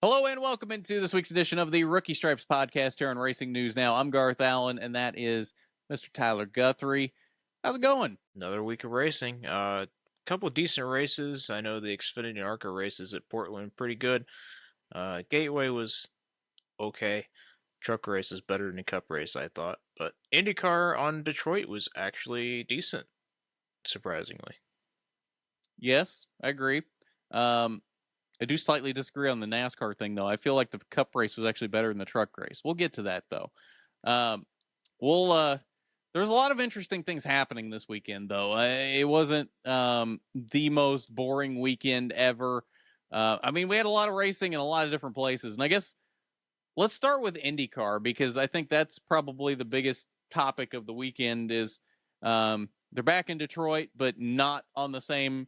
Hello and welcome into this week's edition of the Rookie Stripes podcast here on Racing News Now. I'm Garth Allan, and that is Mr. Tyler Guthrie. How's it going? Another week of racing. Couple of decent races. I know the Xfinity ARCA races at Portland pretty good. Gateway was okay. Truck race is better than the Cup race, I thought. But IndyCar on Detroit was actually decent, surprisingly. Yes, I agree. I do slightly disagree on the NASCAR thing, though. I feel like the Cup race was actually better than the truck race. We'll get to that, though. There's a lot of interesting things happening this weekend, though. It wasn't the most boring weekend ever. We had a lot of racing in a lot of different places. And I guess let's start with IndyCar, because I think that's probably the biggest topic of the weekend is they're back in Detroit, but not on the same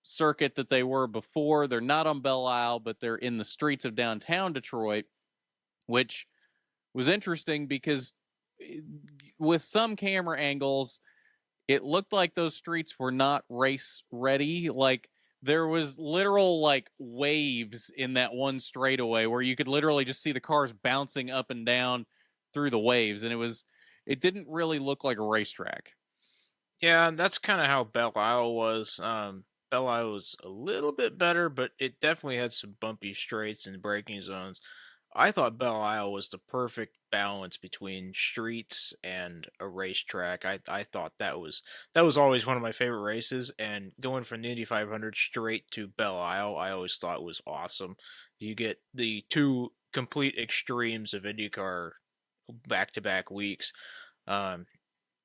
circuit that they were before. They're not on Belle Isle, but they're in the streets of downtown Detroit, which was interesting because with some camera angles, it looked like those streets were not race ready. Like there was literal like waves in that one straightaway where you could literally just see the cars bouncing up and down through the waves. And it didn't really look like a racetrack. Yeah, that's kind of how Belle Isle was. Belle Isle was a little bit better, but it definitely had some bumpy straights and braking zones. I thought Belle Isle was the perfect balance between streets and a racetrack. I thought that was always one of my favorite races, and going from the Indy 500 straight to Belle Isle, I always thought was awesome. You get the two complete extremes of IndyCar back-to-back weeks. I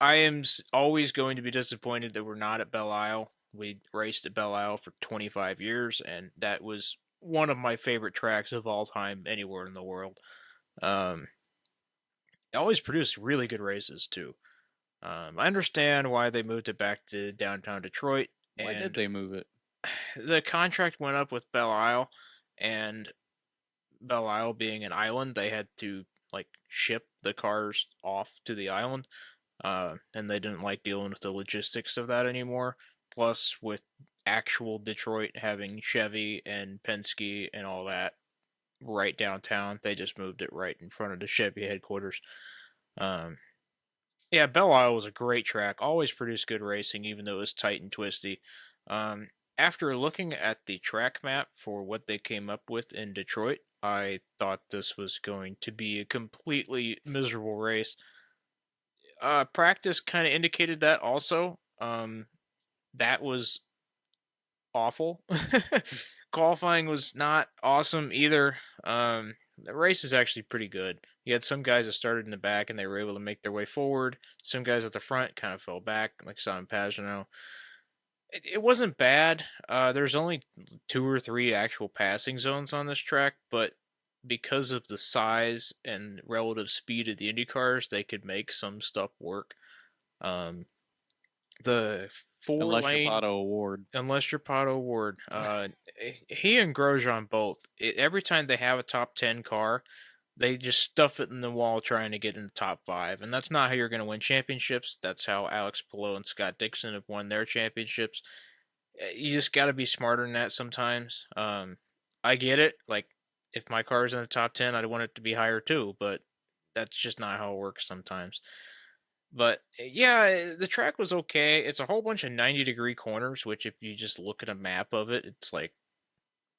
am always going to be disappointed that we're not at Belle Isle. We raced at Belle Isle for 25 years, and that was one of my favorite tracks of all time anywhere in the world. It always produced really good races, too. I understand why they moved it back to downtown Detroit. Why did they move it? The contract went up with Belle Isle, and Belle Isle being an island, they had to ship the cars off to the island, and they didn't like dealing with the logistics of that anymore. Plus, with actual Detroit having Chevy and Penske and all that right downtown, they just moved it right in front of the Chevy headquarters. Yeah, Belle Isle was a great track. Always produced good racing, even though it was tight and twisty. After looking at the track map for what they came up with in Detroit, I thought this was going to be a completely miserable race. Practice kind of indicated that also. That was awful. Qualifying was not awesome either. The race is actually pretty good. You had some guys that started in the back and they were able to make their way forward. Some guys at the front kind of fell back, like Simon Pagenaud. It wasn't bad. There's only 2 or 3 actual passing zones on this track, but because of the size and relative speed of the Indy cars, they could make some stuff work. The 4-lane, unless you're Pato Award, he and Grosjean both. Every time they have a top 10 car, they just stuff it in the wall trying to get in the top 5, and that's not how you're going to win championships. That's how Alex Palou and Scott Dixon have won their championships. You just got to be smarter than that sometimes. I get it. Like, if my car is in the top 10, I'd want it to be higher too, but that's just not how it works sometimes. But yeah, the track was okay. It's a whole bunch of 90-degree corners, which if you just look at a map of it, it's like,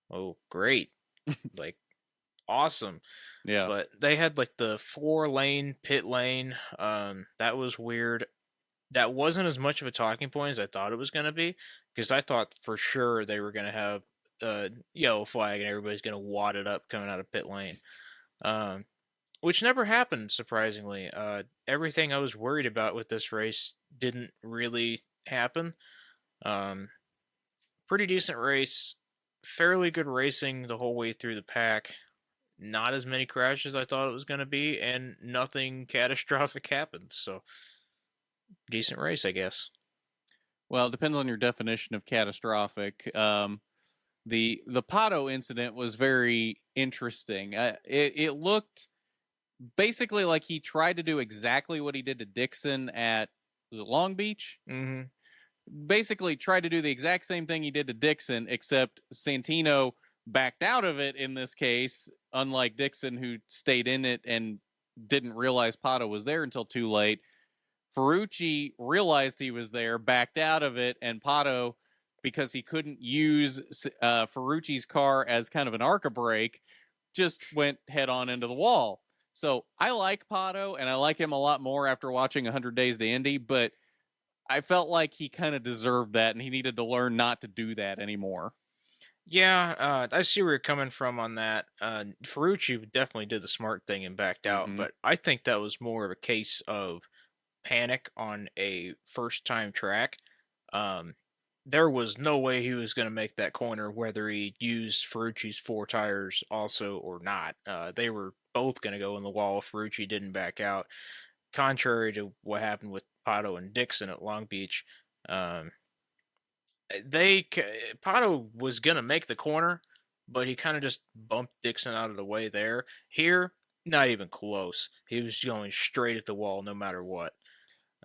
oh, great. Like, awesome. Yeah. But they had like the 4-lane pit lane. That was weird. That wasn't as much of a talking point as I thought it was going to be, because I thought for sure they were going to have a yellow flag and everybody's going to wad it up coming out of pit lane. Which never happened, surprisingly. Everything I was worried about with this race didn't really happen. Pretty decent race. Fairly good racing the whole way through the pack. Not as many crashes as I thought it was going to be, and nothing catastrophic happened. So, decent race, I guess. Well, it depends on your definition of catastrophic. The Pato incident was very interesting. It looked basically like he tried to do exactly what he did to Dixon at, was it Long Beach? Mm-hmm. Basically tried to do the exact same thing he did to Dixon, except Santino backed out of it in this case, unlike Dixon, who stayed in it and didn't realize Pato was there until too late. Ferrucci realized he was there, backed out of it, and Pato, because he couldn't use Ferrucci's car as kind of an ARCA brake, just went head on into the wall. So I like Pato, and I like him a lot more after watching 100 Days to Indy, but I felt like he kind of deserved that, and he needed to learn not to do that anymore. Yeah, I see where you're coming from on that. Ferrucci definitely did the smart thing and backed out, Mm-hmm. but I think that was more of a case of panic on a first time track. Um, there was no way he was going to make that corner, whether he used Ferrucci's four tires also or not. They were both going to go in the wall if Ferrucci didn't back out, contrary to what happened with Pato and Dixon at Long Beach. Um, Pato was going to make the corner, but he kind of just bumped Dixon out of the way there. Here, not even close. He was going straight at the wall no matter what.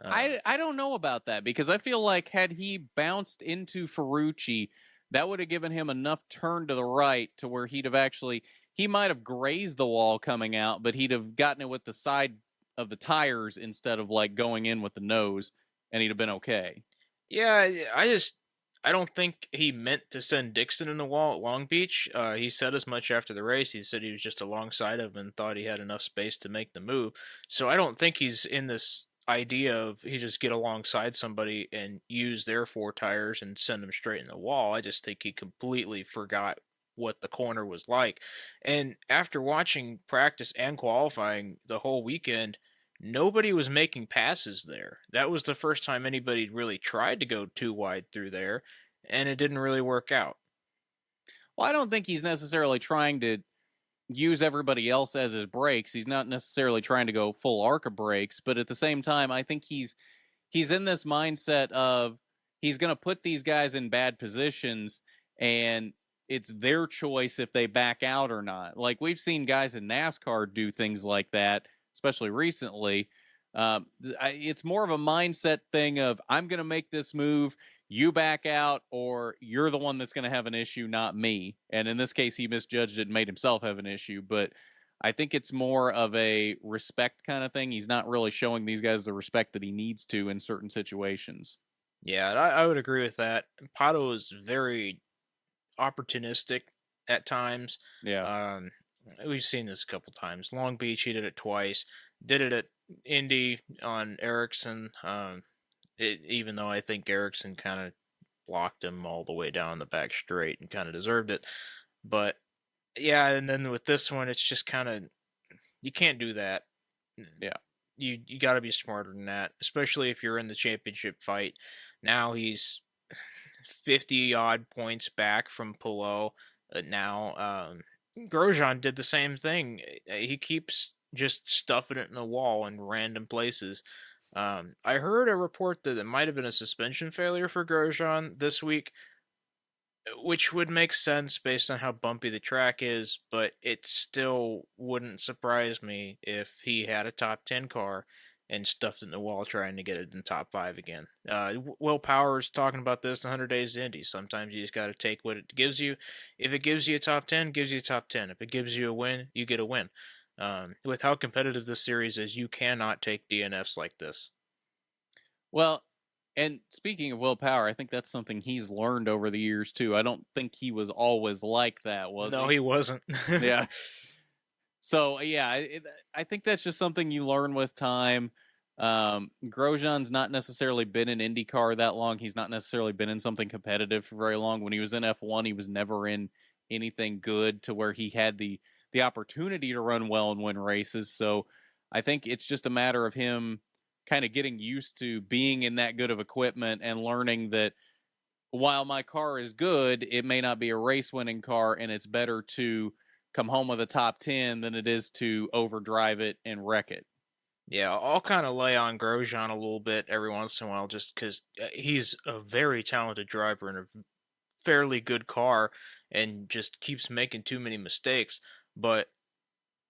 I don't know about that because I feel like had he bounced into Ferrucci, that would have given him enough turn to the right to where he'd have actually he might have grazed the wall coming out, but he'd have gotten it with the side of the tires instead of like going in with the nose, and he'd have been okay. Yeah, I don't think he meant to send Dixon in the wall at Long Beach. He said as much after the race. He said he was just alongside of him and thought he had enough space to make the move. So I don't think he's in this idea of he just get alongside somebody and use their four tires and send them straight in the wall. I just think he completely forgot what the corner was like. And after watching practice and qualifying the whole weekend, nobody was making passes there. That was the first time anybody really tried to go too wide through there, and it didn't really work out. Well, I don't think he's necessarily trying to use everybody else as his brakes. He's not necessarily trying to go full arc of brakes, but at the same time, I think he's in this mindset of he's going to put these guys in bad positions and it's their choice if they back out or not. Like we've seen guys in NASCAR do things like that, especially recently. It's more of a mindset thing of I'm going to make this move, you back out, or you're the one that's going to have an issue, not me. And in this case, he misjudged it and made himself have an issue. But I think it's more of a respect kind of thing. He's not really showing these guys the respect that he needs to in certain situations. Yeah, I would agree with that. Pato is very opportunistic at times. Yeah. Um, we've seen this a couple times. Long Beach, he did it twice. Did it at Indy on Ericsson. Even though I think Ericsson kind of blocked him all the way down the back straight and kind of deserved it. But yeah, and then with this one, it's just kind of you can't do that. Yeah. You got to be smarter than that, especially if you're in the championship fight. Now he's 50 odd points back from Pillow. Grosjean did the same thing. He keeps just stuffing it in the wall in random places. I heard a report that it might have been a suspension failure for Grosjean this week, which would make sense based on how bumpy the track is, but it still wouldn't surprise me if he had a top 10 car and stuffed it in the wall trying to get it in top 5 again. Will Power's talking about this in 100 Days to Indy. Sometimes you just got to take what it gives you. If it gives you a top 10, gives you a top 10. If it gives you a win, you get a win. With how competitive this series is, you cannot take DNFs like this. Well, and speaking of Will Power, I think that's something he's learned over the years too. I don't think he was always like that, was No, he? he wasn't. Yeah. So yeah, I think that's just something you learn with time. Grosjean's not necessarily been in IndyCar that long. He's not necessarily been in something competitive for very long. When he was in F1, he was never in anything good to where he had the opportunity to run well and win races. So I think it's just a matter of him kind of getting used to being in that good of equipment and learning that while my car is good, it may not be a race winning car, and it's better to come home with a top 10 than it is to overdrive it and wreck it. Yeah, I'll kind of lay on Grosjean a little bit every once in a while just because he's a very talented driver in a fairly good car and just keeps making too many mistakes. But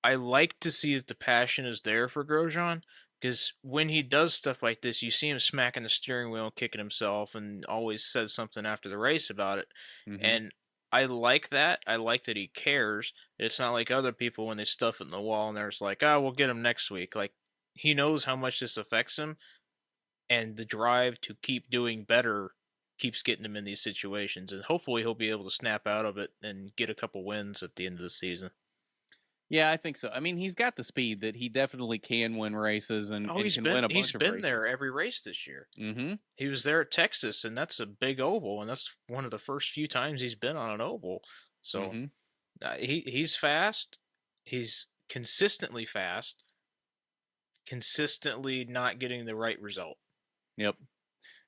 I like to see that the passion is there for Grosjean because when he does stuff like this, you see him smacking the steering wheel, kicking himself, and always says something after the race about it. Mm-hmm. And I like that. I like that he cares. It's not like other people when they stuff it in the wall and they're just like, oh, we'll get him next week. Like, he knows how much this affects him, and the drive to keep doing better keeps getting him in these situations. And hopefully he'll be able to snap out of it and get a couple wins at the end of the season. Yeah, I think so. I mean, he's got the speed that he definitely can win races and He's can win a he's bunch of been races. there every race this year. Mm-hmm. He was there at Texas, and that's a big oval, and that's one of the first few times he's been on an oval. So Mm-hmm. he's fast. He's consistently fast. Consistently not getting the right result. Yep.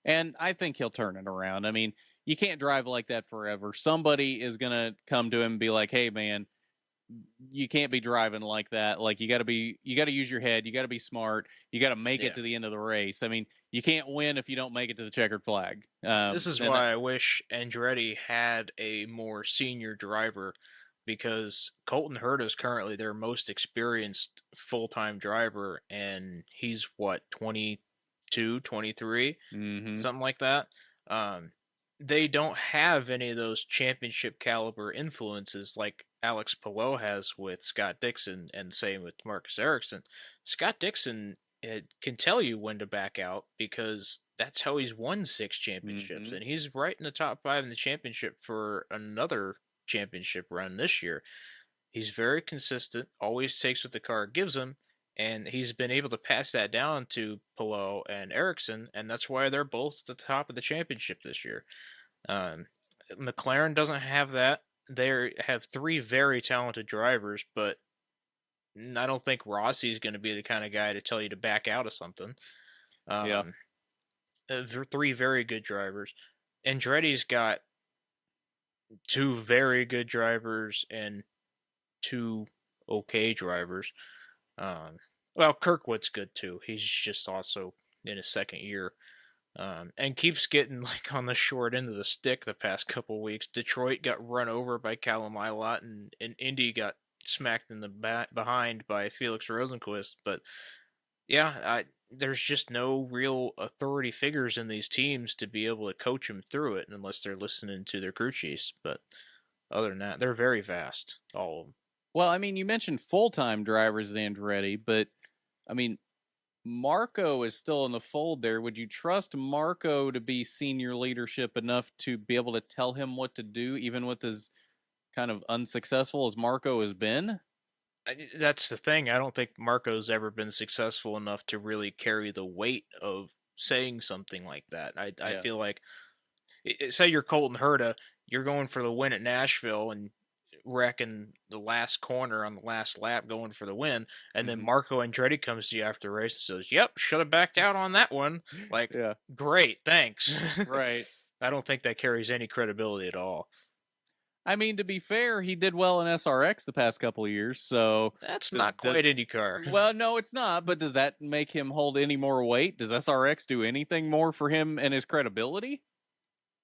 And I think he'll turn it around. I mean, you can't drive like that forever. Somebody is gonna come to him and be like, "Hey, man, you can't be driving like that. Like you got to use your head. You got to be smart. You got to make it to the end of the race. I mean, you can't win if you don't make it to the checkered flag." This is why I wish Andretti had a more senior driver, because Colton Herta is currently their most experienced full-time driver, and he's what, 22, 23, mm-hmm. something like that. They don't have any of those championship caliber influences like Alex Palou has with Scott Dixon, and same with Marcus Ericsson. Scott Dixon can tell you when to back out, because that's how he's won 6 championships, Mm-hmm. and he's right in the top 5 in the championship for another championship run this year. He's very consistent, always takes what the car gives him, and he's been able to pass that down to Palou and Ericsson, and that's why they're both at the top of the championship this year. McLaren doesn't have that. They have 3 very talented drivers, but I don't think Rossi's going to be the kind of guy to tell you to back out of something. Yeah. 3 very good drivers. Andretti's got 2 very good drivers and 2 okay drivers. Well, Kirkwood's good too. He's just also in his second year. And keeps getting like on the short end of the stick the past couple weeks. Detroit got run over by Callum Ilott, and Indy got smacked in the behind by Felix Rosenquist. But yeah, there's just no real authority figures in these teams to be able to coach them through it unless they're listening to their crew chiefs. But other than that, they're very fast, all of them. Well, I mean, you mentioned full-time drivers at Andretti, but I mean, Marco is still in the fold there. Would you trust Marco to be senior leadership enough to be able to tell him what to do, even with as kind of unsuccessful as Marco has been? That's the thing. I don't think Marco's ever been successful enough to really carry the weight of saying something like that. I Yeah. feel like, say you're Colton Herta, you're going for the win at Nashville and wrecking the last corner on the last lap going for the win, and then Mhm. Marco Andretti comes to you after the race and says, "Yep, should have backed out on that one." Like, Yeah. great, thanks. Right. I don't think that carries any credibility at all. I mean, to be fair, he did well in SRX the past couple of years, so That's does, not does quite IndyCar. well, no, it's not. But does that make him hold any more weight? Does SRX do anything more for him and his credibility?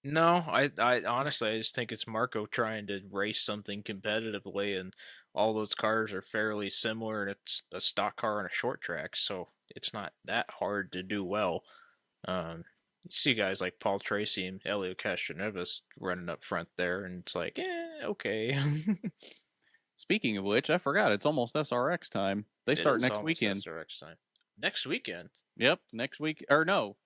No, I honestly, I just think it's Marco trying to race something competitively, and all those cars are fairly similar, and it's a stock car on a short track, so it's not that hard to do well. You see guys like Paul Tracy and Elio Castroneves running up front there, and it's like, okay. Speaking of which, I forgot it's almost SRX time. They It start is next almost weekend. SRX time. Next weekend, Yep, next week. Or no,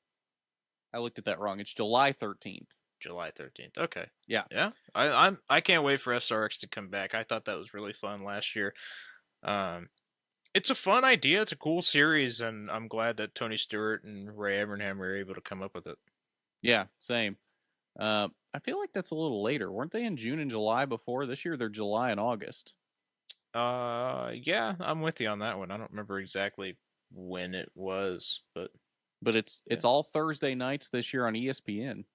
I looked at that wrong. It's July 13th. July 13th. Okay. Yeah. Yeah. I can't wait for SRX to come back. I thought that was really fun last year. Um, it's a fun idea. It's a cool series, and I'm glad that Tony Stewart and Ray Evernham were able to come up with it. Yeah, same. I feel like that's a little later. Weren't they in June and July before? This year they're July and August. Yeah, I'm with you on that one. I don't remember exactly when it was, but It's yeah. all Thursday nights this year on ESPN.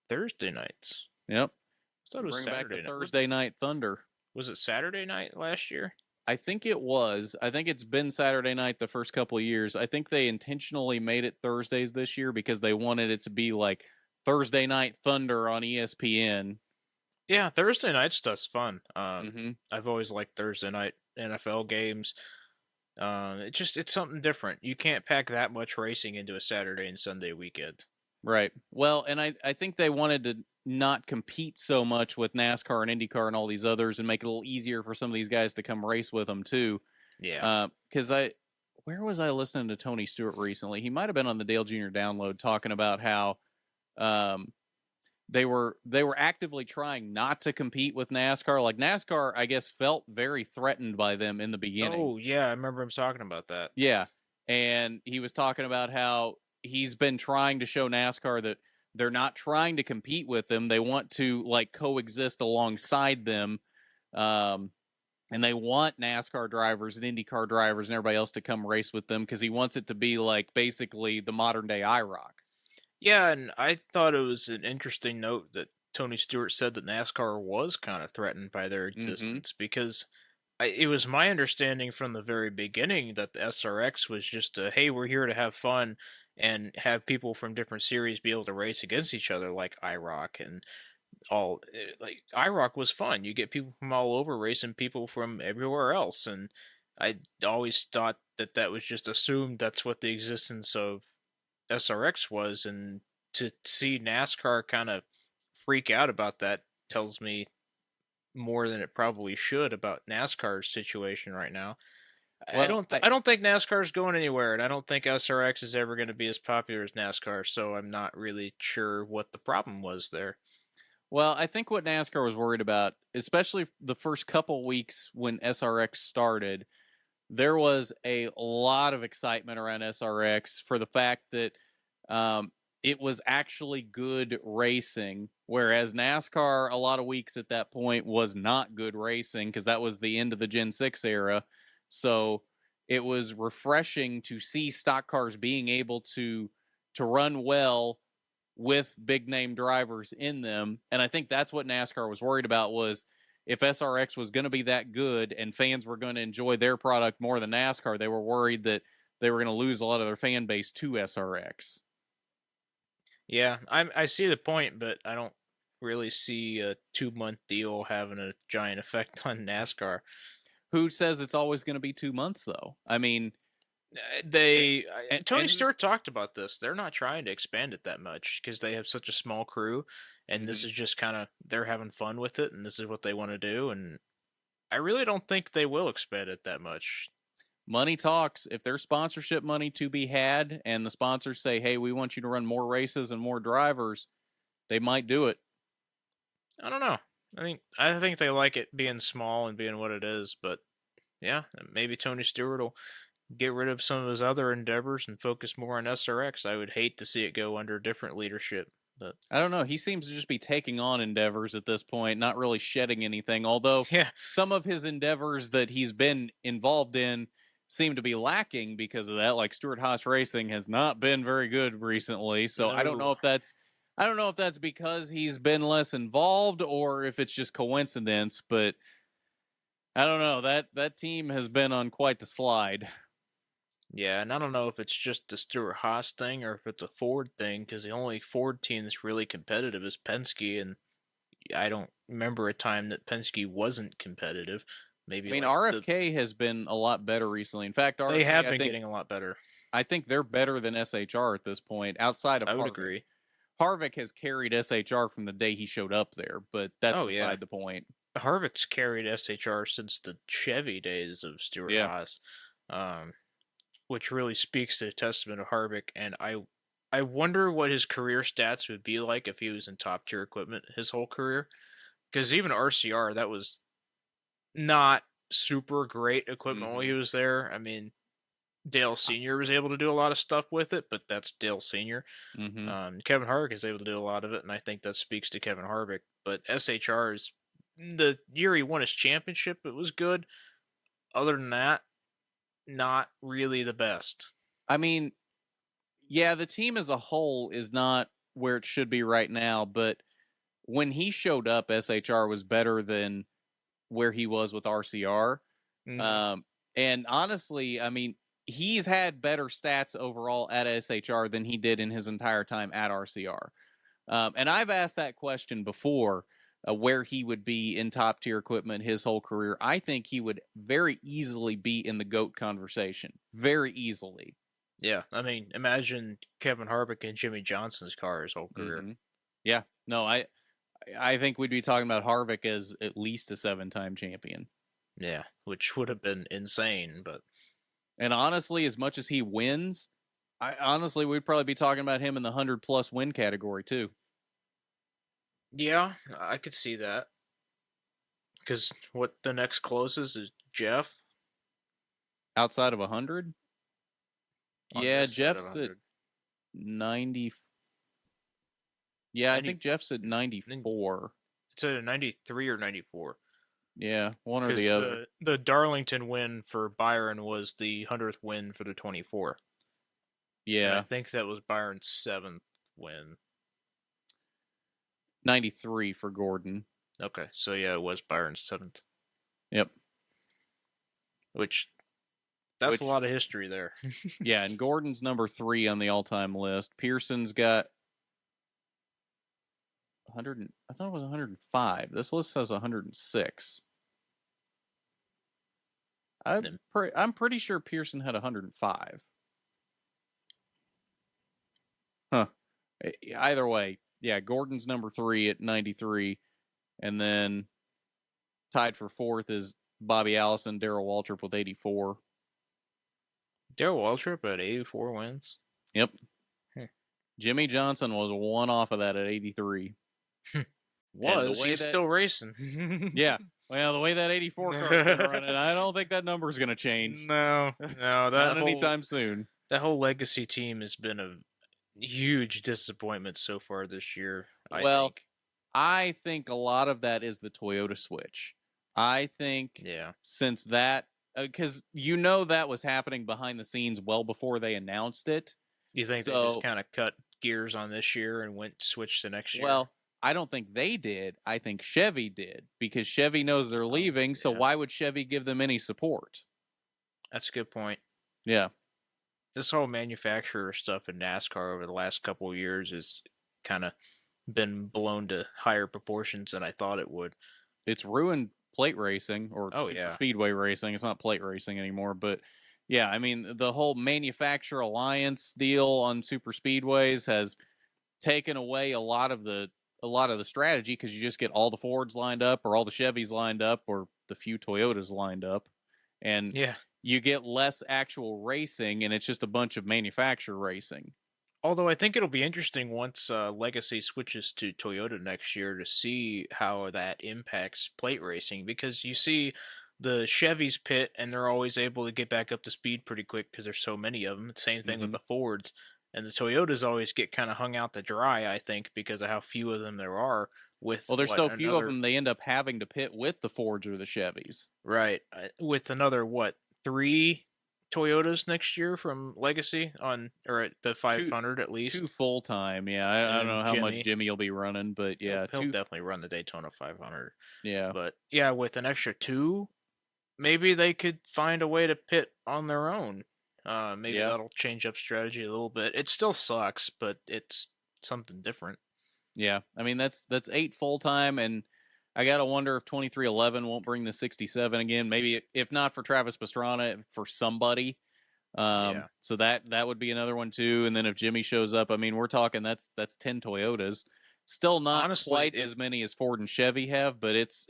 Thursday nights. Yep. I thought it was Bring Saturday back the night. Thursday Night Thunder. Was it Saturday night last year? I think it was. I think it's been Saturday night the first couple of years. I think they intentionally made it Thursdays this year because they wanted it to be like Thursday Night Thunder on ESPN. Yeah, Thursday night stuff's fun. Mm-hmm. I've always liked Thursday night NFL games. It's something different. You can't pack that much racing into a Saturday and Sunday weekend. Right. Well, and I think they wanted to not compete so much with NASCAR and IndyCar and all these others and make it a little easier for some of these guys to come race with them too. Yeah. Because where was I listening to Tony Stewart recently? He might have been on the Dale Jr. Download talking about how um, they were actively trying not to compete with NASCAR. Like NASCAR, I guess, felt very threatened by them in the beginning. Oh, yeah, I remember him talking about that. Yeah. And he was talking about how he's been trying to show NASCAR that they're not trying to compete with them. They want to like coexist alongside them. Um, and they want NASCAR drivers and IndyCar drivers and everybody else to come race with them because he wants it to be like basically the modern day IROC. Yeah, and I thought it was an interesting note that Tony Stewart said that NASCAR was kind of threatened by their Mm-hmm. existence because it was my understanding from the very beginning that the SRX was just a, hey, we're here to have fun and have people from different series be able to race against each other like IROC and all. Like IROC was fun. You get people from all over racing people from everywhere else, and I always thought that that was just assumed that's what the existence of SRX was, and to see NASCAR kind of freak out about that tells me more than it probably should about NASCAR's situation right now. Well, I don't think NASCAR's going anywhere, and I don't think SRX is ever going to be as popular as NASCAR. So I'm not really sure what the problem was there. I think what NASCAR was worried about, especially the first couple weeks when SRX started, there was a lot of excitement around SRX for the fact that um, it was actually good racing, whereas NASCAR, a lot of weeks at that point, was not good racing because that was the end of the Gen 6 era. So it was refreshing to see stock cars being able to run well with big name drivers in them. And I think that's what NASCAR was worried about was if SRX was going to be that good and fans were going to enjoy their product more than NASCAR, they were worried that they were going to lose a lot of their fan base to SRX. Yeah, I see the point, but I don't really see a 2 month deal having a giant effect on NASCAR. Who says it's always going to be 2 months though? I mean, Tony and who's Stewart talked about this. They're not trying to expand it that much because they have such a small crew, and this mm-hmm. is just kind of they're having fun with it, and this is what they want to do. And I really don't think they will expand it that much. Money talks. If there's sponsorship money to be had, and the sponsors say, "Hey, we want you to run more races and more drivers," they might do it. I don't know. I think they like it being small and being what it is, but yeah, maybe Tony Stewart will get rid of some of his other endeavors and focus more on SRX. I would hate to see it go under different leadership, but I don't know. He seems to just be taking on endeavors at this point, not really shedding anything. Although yeah, some of his endeavors that he's been involved in seem to be lacking because of that. Like Stuart Haas Racing has not been very good recently. So no. I don't know if that's because he's been less involved or if it's just coincidence, but I don't know. That team has been on quite the slide. Yeah, and I don't know if it's just the Stuart Haas thing or if it's a Ford thing, because the only Ford team that's really competitive is Penske, and I don't remember a time that Penske wasn't competitive. I Maybe mean, like RFK has been a lot better recently. In fact, they have RFK, been getting a lot better. I think they're better than SHR at this point, outside of I would Harvick. agree. Harvick has carried SHR from the day he showed up there, but that's Oh yeah, beside the point. Harvick's carried SHR since the Chevy days of Stuart Yeah. Haas, um, which really speaks to the testament of Harvick. And I wonder what his career stats would be like if he was in top tier equipment his whole career. Because even RCR, that was not super great equipment while he Mm-hmm. was there. I mean, Dale Sr. was able to do a lot of stuff with it, but that's Dale Sr. Mm-hmm. Kevin Harvick is able to do a lot of it, and I think that speaks to Kevin Harvick. But SHR is the year he won his championship, it was good. Other than that, not really the best. I mean, yeah, the team as a whole is not where it should be right now, but when he showed up, SHR was better than where he was with RCR. Hmm. Um, and honestly, I mean, he's had better stats overall at SHR than he did in his entire time at RCR. And I've asked that question before, where he would be in top tier equipment his whole career. I think he would very easily be in the GOAT conversation. Very easily. Yeah, I mean, imagine Kevin Harvick and Jimmy Johnson's car his whole career. Mm-hmm. Yeah, no, I think we'd be talking about Harvick as at least a 7-time champion. Yeah, which would have been insane, but And honestly, as much as he wins, I honestly we'd probably be talking about him in the 100+ win category too. yeah, I could see that. Because what the next closest is Jeff Outside of 100, on yeah, this side of Jeff's at 100. 90. Yeah, I 90, think Jeff's at 94. it's a 93 or 94. Yeah, one or Because the other. the Darlington win for Byron was the 100th win for the 24. And I Yeah, think that was Byron's 7th win. 93 for Gordon. Okay, so yeah, it was Byron's 7th. Yep. Which, that's a lot of history there. Yeah, and Gordon's number 3 on the all-time list. Pearson's got 100. I thought it was 105. This list says 106. I'm pretty sure Pearson had 105. Huh. Either way, yeah, Gordon's number 3 at 93, and then tied for 4th is Bobby Allison, Darrell Waltrip with 84. Darrell Waltrip at 84 wins? Yep. Jimmy Johnson was one off of that at 83. He's still racing. Yeah. Well, the way that 84 car is running, I don't think that number is going to change. No, not anytime soon. That whole legacy team has been a huge disappointment so far this year. I think a lot of that is the Toyota switch. I think since that, because that was happening behind the scenes well before they announced it. You think they just kind of cut gears on this year and switched to next year? Well, I don't think they did. I think Chevy did, because Chevy knows they're leaving. So why would Chevy give them any support? That's a good point. Yeah. This whole manufacturer stuff in NASCAR over the last couple of years has kind of been blown to higher proportions than I thought it would. It's ruined plate racing or speedway racing. It's not plate racing anymore, but yeah, I mean, the whole manufacturer alliance deal on super speedways has taken away a lot of the strategy, because you just get all the Fords lined up or all the Chevys lined up or the few Toyotas lined up, and you get less actual racing, and it's just a bunch of manufacturer racing. Although I think it'll be interesting once Legacy switches to Toyota next year to see how that impacts plate racing, because you see the Chevys pit and they're always able to get back up to speed pretty quick because there's so many of them. Same thing with the Fords. And the Toyotas always get kind of hung out to dry, I think, because of how few of them there are. There's so few of them, they end up having to pit with the Fords or the Chevys. Right. With another, 3 Toyotas next year from Legacy or at the 500 at least. 2 full-time, yeah. I don't know how much Jimmy will be running, but yeah. He'll definitely run the Daytona 500. Yeah. But yeah, with an extra 2, maybe they could find a way to pit on their own. Maybe that'll change up strategy a little bit. It still sucks, but it's something different. Yeah, I mean that's 8 full-time, and I gotta wonder if 2311 won't bring the 67 again. Maybe if not for Travis Pastrana, for somebody. So that would be another one too. And then if Jimmy shows up, I mean, we're talking that's 10 Toyotas. Still not quite as many as Ford and Chevy have, but it's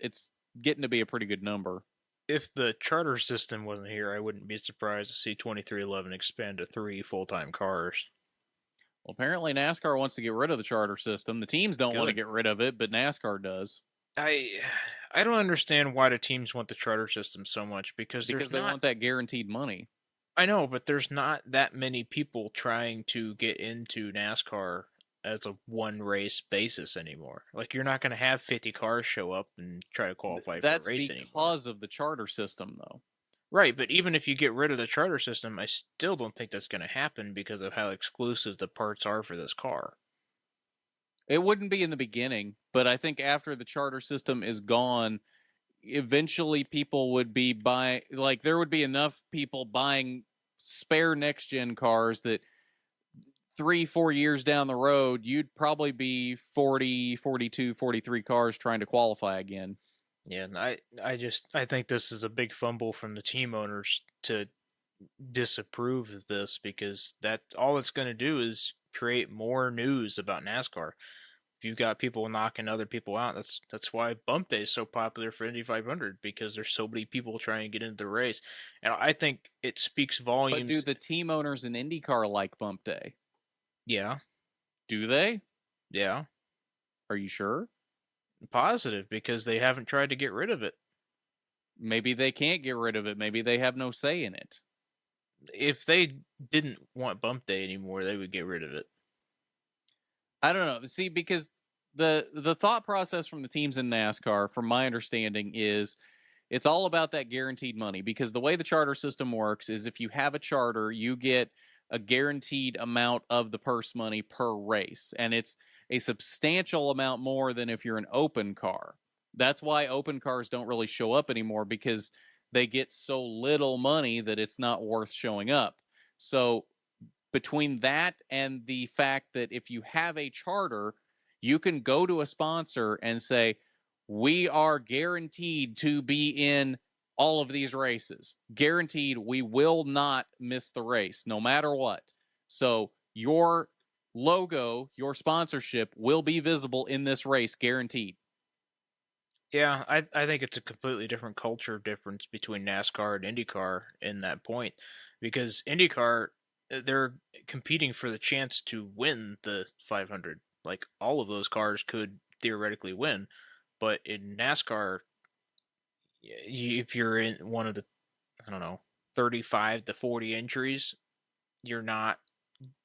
getting to be a pretty good number. If the charter system wasn't here, I wouldn't be surprised to see 2311 expand to 3 full-time cars. Well, apparently NASCAR wants to get rid of the charter system. The teams don't want to get rid of it, but NASCAR does. I don't understand why the teams want the charter system so much, because they want that guaranteed money. I know, but there's not that many people trying to get into NASCAR as a one race basis anymore. Like, you're not going to have 50 cars show up and try to qualify for a race anymore. That's because of the charter system, though. Right, but even if you get rid of the charter system, I still don't think that's going to happen because of how exclusive the parts are for this car. It wouldn't be in the beginning, but I think after the charter system is gone, eventually people would be buying, like, there would be enough people buying spare next-gen cars that 3-4 years down the road, you'd probably be 40, 42, 43 cars trying to qualify again. Yeah, and I think this is a big fumble from the team owners to disapprove of this because that all it's going to do is create more news about NASCAR. If you've got people knocking other people out, that's why Bump Day is so popular for Indy 500 because there's so many people trying to get into the race, and I think it speaks But do volumes. the team owners in IndyCar like bump day? Yeah, Do they? yeah, Are you sure? positive because they haven't tried to get rid of it. Maybe they can't get rid of it. Maybe they have no say in it. If they didn't want Bump Day anymore, they would get rid of it. I don't know. See, because the thought process from the teams in NASCAR, from my understanding, is it's all about that guaranteed money. Because the way the charter system works is if you have a charter, you get a guaranteed amount of the purse money per race, and it's a substantial amount more than if you're an open car. That's why open cars don't really show up anymore because they get so little money that it's not worth showing up. So between that and the fact that if you have a charter, you can go to a sponsor and say, we are guaranteed to be in all of these races. Guaranteed, we will not miss the race, no matter what. So your logo, your sponsorship will be visible in this race, guaranteed. Yeah, I think it's a completely different culture difference between NASCAR and IndyCar in that point, because IndyCar they're competing for the chance to win the 500. Like all of those cars could theoretically win, but in NASCAR, if you're in one of the I don't know 35 to 40 entries, you're not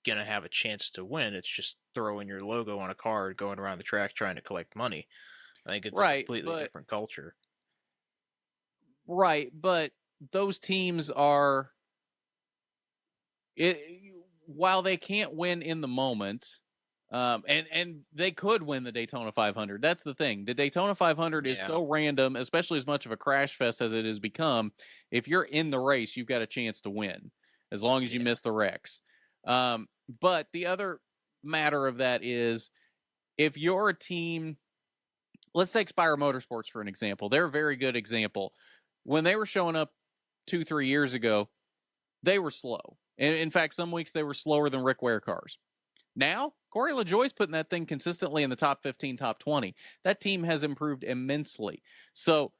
gonna have a chance to win. It's just throwing your logo on a card, going around the track trying to collect money. I think it's a Right, completely different culture. but those teams are it while they can't win in the moment, and they could win the Daytona 500. That's the thing. The Daytona 500 is Yeah, so random, especially as much of a crash fest as it has become. If you're in the race, you've got a chance to win, as long as you yeah. miss the wrecks. But the other matter of that is, if you're a team, let's take Spire Motorsports for an example. They're a very good example. When they were showing up 2-3 years ago, they were slow. And in fact, some weeks they were slower than Rick Ware cars. Now, Corey LaJoie's putting that thing consistently in the top 15, top 20. That team has improved immensely. So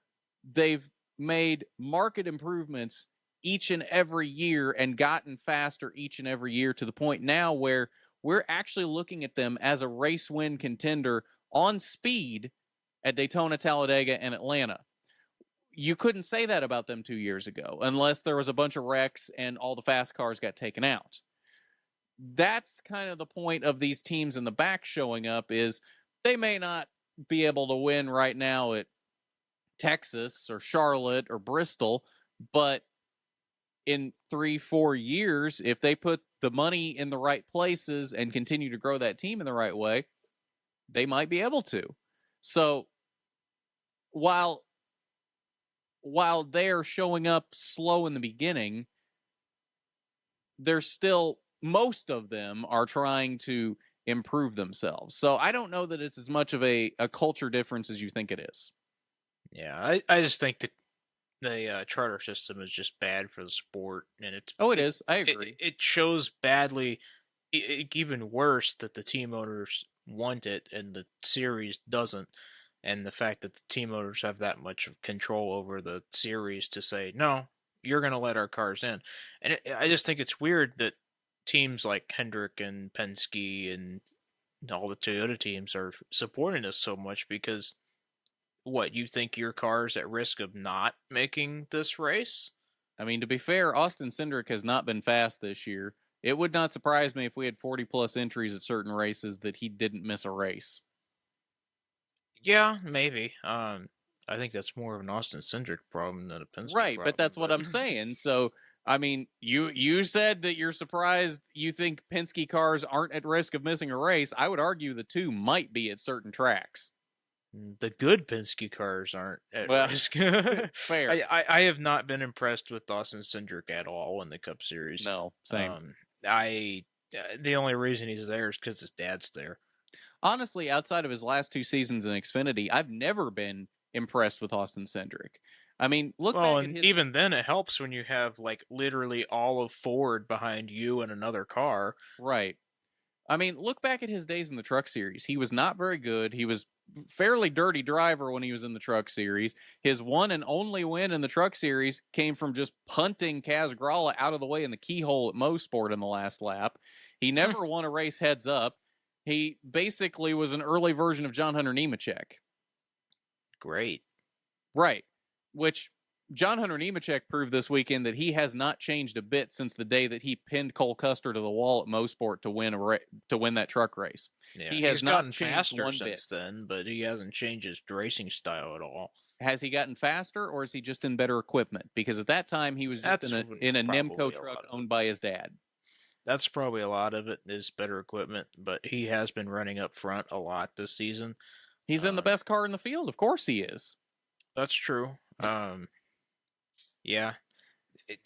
they've made market improvements each and every year and gotten faster each and every year to the point now where we're actually looking at them as a race win contender on speed at Daytona, Talladega, and Atlanta. You couldn't say that about them 2 years ago unless there was a bunch of wrecks and all the fast cars got taken out. That's kind of the point of these teams in the back showing up is they may not be able to win right now at Texas or Charlotte or Bristol, but in 3-4 years, if they put the money in the right places and continue to grow that team in the right way, they might be able to. So while they're showing up slow in the beginning, they're still, most of them are trying to improve themselves. So I don't know that it's as much of a culture difference as you think it is. Yeah, I just think the charter system is just bad for the sport, and Oh, it is. I agree. it shows badly. Even worse that the team owners want it and the series doesn't, and the fact that the team owners have that much of control over the series to say no, you're going to let our cars in, and I just think it's weird that teams like Hendrick and Penske and all the Toyota teams are supporting us so much because what, you think your car's at risk of not making this race? I mean, to be fair, Austin Cindric has not been fast this year. It would not surprise me if we had 40 plus entries at certain races that he didn't miss a race. Yeah, maybe. I think that's more of an Austin Cindric problem than a Penske Right, but problem, that's what but I'm saying. So, I mean, you said that you're surprised you think Penske cars aren't at risk of missing a race. I would argue the two might be at certain tracks. the good Penske cars aren't at Well, risk. fair. I have not been impressed with Austin Cindric at all in the Cup Series. No, same. Um, I the only reason he's there is because his dad's there. Honestly, outside of his last 2 seasons in Xfinity, I've never been impressed with Austin Cindric. I mean, look Well, back at and his even then, it helps when you have like literally all of Ford behind you and another car. right. I mean, look back at his days in the Truck Series. He was not very good. He was fairly dirty driver when he was in the Truck Series. His one and only win in the Truck Series came from just punting Kaz Grala out of the way in the keyhole at Mosport in the last lap. He never won a race heads up. He basically was an early version of John Hunter Nemechek. Great. Right. Which John Hunter Nemechek proved this weekend that he has not changed a bit since the day that he pinned Cole Custer to the wall at Mosport to win that truck race. Yeah, He has he's not gotten changed faster one bit. since then, but he hasn't changed his racing style at all. Has he gotten faster, or is he just in better equipment? Because at that time he was just That's in a probably Nemco a truck lot of it. owned by his dad. That's probably a lot of it is better equipment, but he has been running up front a lot this season. He's in the best car in the field. Of course he is. That's true. Yeah. It,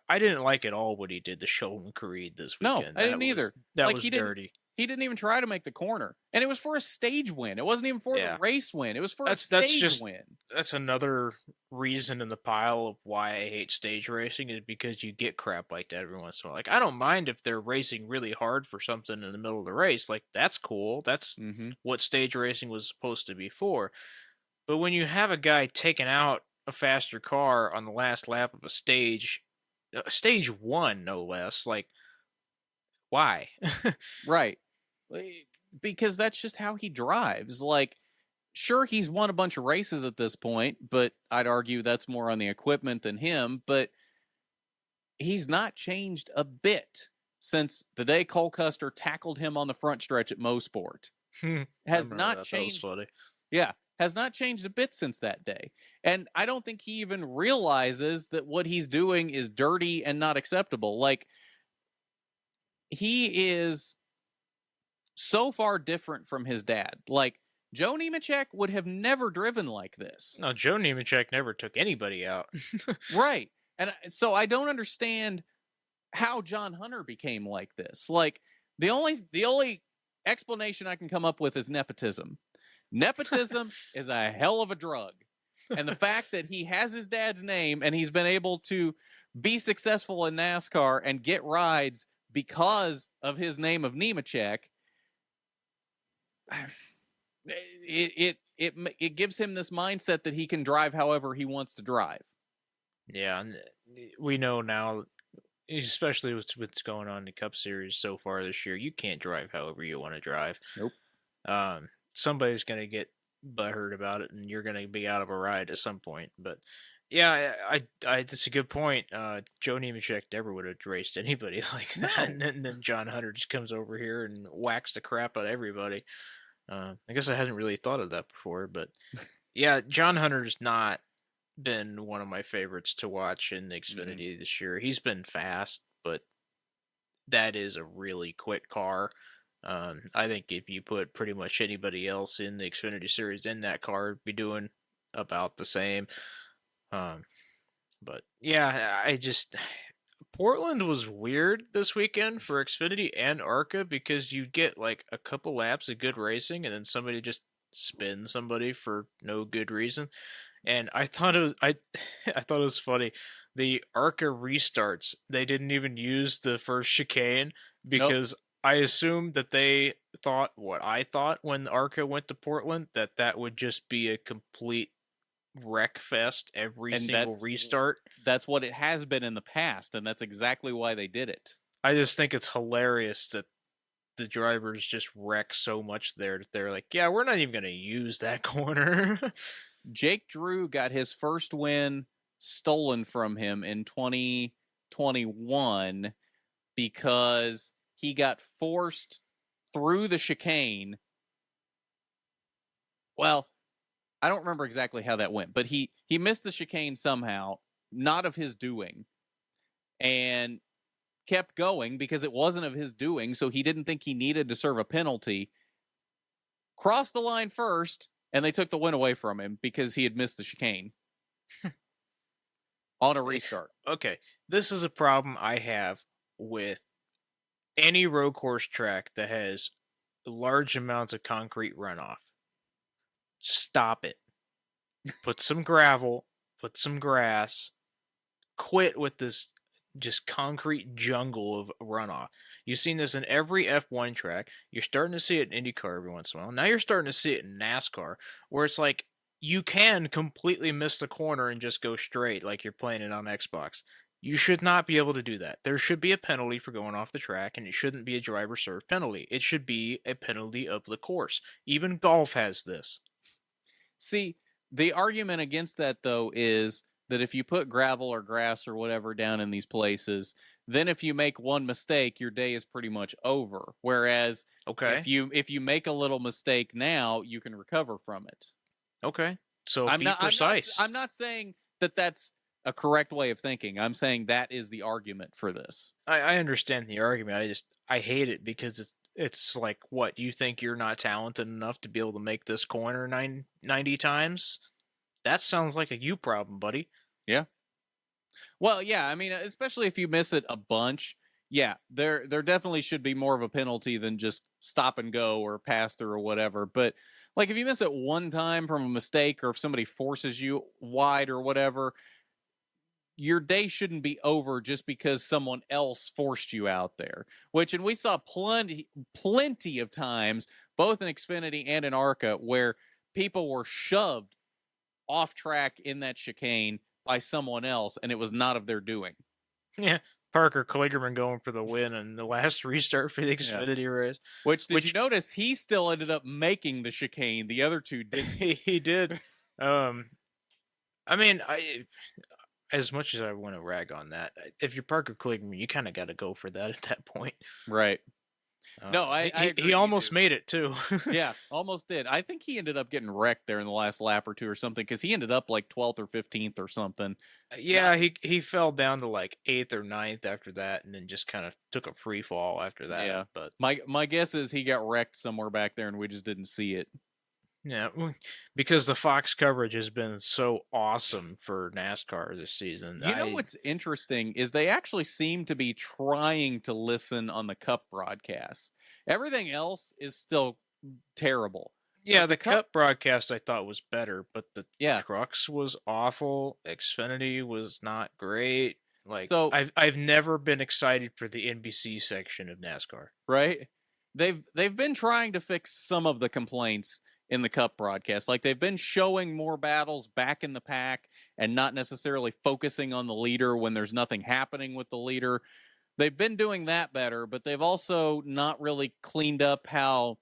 I didn't like at all what he did to Sheldon Creed this No, weekend. I didn't either. That Like was he dirty. didn't even try to make the corner. And it was for a stage win. It wasn't even for the Yeah. race win. It was for a That's stage just win. that's another reason in the pile of why I hate stage racing is because you get crap like that every once in a while. Like I don't mind if they're racing really hard for something in the middle of the race. Like that's cool. That's what stage racing was supposed to be for. But when you have a guy taking out a faster car on the last lap of a stage one no less, like why? Right. Because that's just how he drives. Like, sure, he's won a bunch of races at this point, but I'd argue that's more on the equipment than him. But he's not changed a bit since the day Cole Custer tackled him on the front stretch at Mosport. Has not changed. That was funny. Yeah, has not changed a bit since that day. And I don't think he even realizes that what he's doing is dirty and not acceptable. Like, he is so far different from his dad. Like, Joe Nemechek would have never driven like this. No, Joe Nemechek never took anybody out. Right. And so I don't understand how John Hunter became like this. Like, the only explanation I can come up with is nepotism. Nepotism is a hell of a drug. And the fact that he has his dad's name and he's been able to be successful in NASCAR and get rides because of his name of Nemechek, it gives him this mindset that he can drive however he wants to drive. Yeah, and we know now, especially with what's going on in the Cup Series so far this year, you can't drive however you want to drive. Nope. Somebody's going to get butthurt about it, and you're going to be out of a ride at some point. But yeah, that's a good point. Joe Nemechek never would have raced anybody like that, no. and then John Hunter just comes over here and whacks the crap out of everybody. I guess I hadn't really thought of that before, but yeah, John Hunter's not been one of my favorites to watch in the Xfinity this year. He's been fast, but that is a really quick car. I think if you put pretty much anybody else in the Xfinity Series in that car, it'd be doing about the same. But yeah, Portland was weird this weekend for Xfinity and ARCA because you get like a couple laps of good racing and then somebody just spins somebody for no good reason. And I thought it was I thought it was funny. The ARCA restarts, they didn't even use the first chicane because I assumed that they thought what I thought when ARCA went to Portland, that would just be a complete wreck fest every single restart. That's what it has been in the past, and that's exactly why they did it. I just think it's hilarious that the drivers just wreck so much there that they're like, yeah, we're not even going to use that corner. Jake Drew got his first win stolen from him in 2021 because he got forced through the chicane. Well, I don't remember exactly how that went, but he missed the chicane somehow, not of his doing, and kept going because it wasn't of his doing, so he didn't think he needed to serve a penalty. Crossed the line first, and they took the win away from him because he had missed the chicane on a restart. Okay, this is a problem I have with any road course track that has large amounts of concrete runoff. Stop it. Put some gravel, put some grass, quit with this just concrete jungle of runoff. You've seen this in every F1 track. You're starting to see it in IndyCar every once in a while. Now you're starting to see it in NASCAR, where it's like you can completely miss the corner and just go straight like you're playing it on Xbox. You should not be able to do that. There should be a penalty for going off the track, and it shouldn't be a driver serve penalty. It should be a penalty of the course. Even golf has this. See, the argument against that, though, is that if you put gravel or grass or whatever down in these places, then if you make one mistake, your day is pretty much over. Whereas Okay. if you make a little mistake now, you can recover from it. Okay. So I'm be not precise. I'm not saying that that's a correct way of thinking. I'm saying that is the argument for this. I understand the argument. I hate it because it's like, what, you think you're not talented enough to be able to make this corner 90 times? That sounds like a you problem, buddy. Yeah. Well, yeah, I mean, especially if you miss it a bunch, yeah, there definitely should be more of a penalty than just stop and go or pass through or whatever. But like if you miss it one time from a mistake or if somebody forces you wide or whatever, your day shouldn't be over just because someone else forced you out there. And we saw plenty of times, both in Xfinity and in ARCA, where people were shoved off track in that chicane by someone else, and it was not of their doing. Yeah, Parker Kligerman going for the win in the last restart for the Xfinity race. Which you notice he still ended up making the chicane? The other two didn't. He did. I mean, as much as I want to rag on that, if you're Parker Kligerman, you kind of got to go for that at that point. Right. No, he almost made it too. Yeah, almost did. I think he ended up getting wrecked there in the last lap or two or something because he ended up like 12th or 15th or something. Yeah, he fell down to like 8th or 9th after that, and then just kind of took a free fall after that. Yeah, but my guess is he got wrecked somewhere back there, and we just didn't see it. Yeah, because the Fox coverage has been so awesome for NASCAR this season. You know what's interesting is they actually seem to be trying to listen on the Cup broadcasts. Everything else is still terrible. Yeah, the Cup broadcast I thought was better, but the trucks was awful. Xfinity was not great. Like, so I've never been excited for the NBC section of NASCAR. Right? They've been trying to fix some of the complaints in the Cup broadcast. Like they've been showing more battles back in the pack and not necessarily focusing on the leader when there's nothing happening with the leader. They've been doing that better, but they've also not really cleaned up how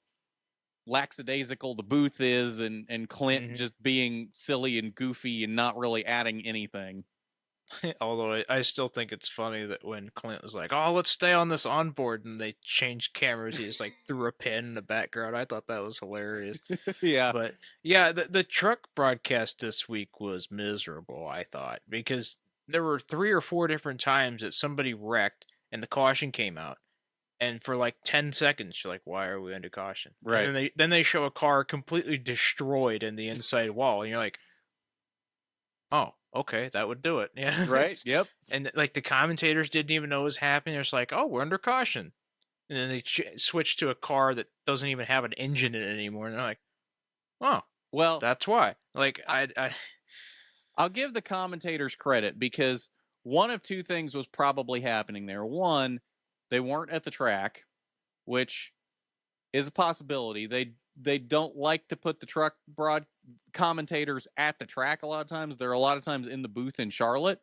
lackadaisical the booth is and Clint just being silly and goofy and not really adding anything. Although I still think it's funny that when Clint was like, "Oh, let's stay on this onboard," and they changed cameras, he just like threw a pin in the background. I thought that was hilarious. Yeah, but yeah, the truck broadcast this week was miserable. I thought because there were 3 or 4 different times that somebody wrecked and the caution came out, and for like 10 seconds, you're like, "Why are we under caution?" Right. And then they show a car completely destroyed in the inside wall, and you're like, "Oh, okay, that would do it." Yeah. Right. Yep. And like the commentators didn't even know what was happening. It's like, "Oh, we're under caution," and then they switch to a car that doesn't even have an engine in it anymore, and they're like, "Oh, well, that's why." Like I'll give the commentators credit because one of two things was probably happening there. One, they weren't at the track, which is a possibility. They don't like to put the truck broad commentators at the track a lot of times. They're a lot of times in the booth in Charlotte.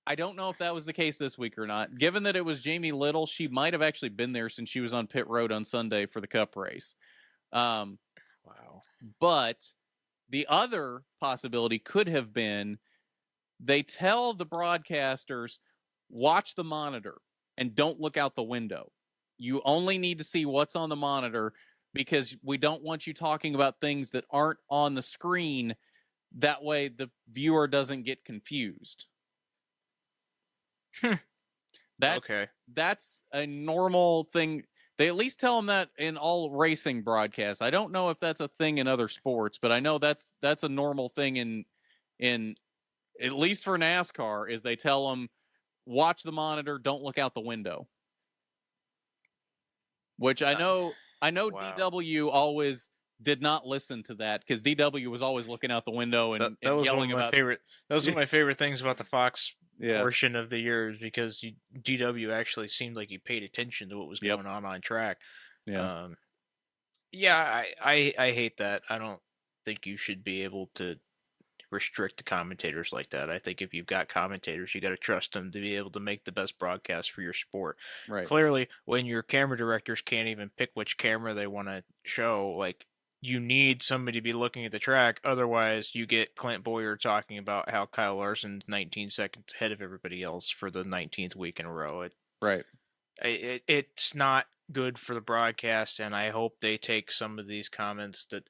I don't know if that was the case this week or not. Given that it was Jamie Little, she might have actually been there since she was on pit road on Sunday for the Cup race. Wow. But the other possibility could have been they tell the broadcasters, watch the monitor and don't look out the window. You only need to see what's on the monitor because we don't want you talking about things that aren't on the screen. That way the viewer doesn't get confused. That's a normal thing. They at least tell them that in all racing broadcasts. I don't know if that's a thing in other sports, but I know that's a normal thing in at least for NASCAR is they tell them watch the monitor, don't look out the window. Which I know Wow. DW always did not listen to that because DW was always looking out the window and That was yelling one of my about. favorite. That was one of my favorite things about the Fox Yeah. portion of the year, is because DW actually seemed like he paid attention to what was going on track. Yeah. Yeah, I hate that. I don't think you should be able to restrict the commentators like that. I think if you've got commentators, you got to trust them to be able to make the best broadcast for your sport. Right. Clearly, when your camera directors can't even pick which camera they want to show, like, you need somebody to be looking at the track. Otherwise, you get Clint Boyer talking about how Kyle Larson's 19 seconds ahead of everybody else for the 19th week in a row. Right. It's not good for the broadcast, and I hope they take some of these comments that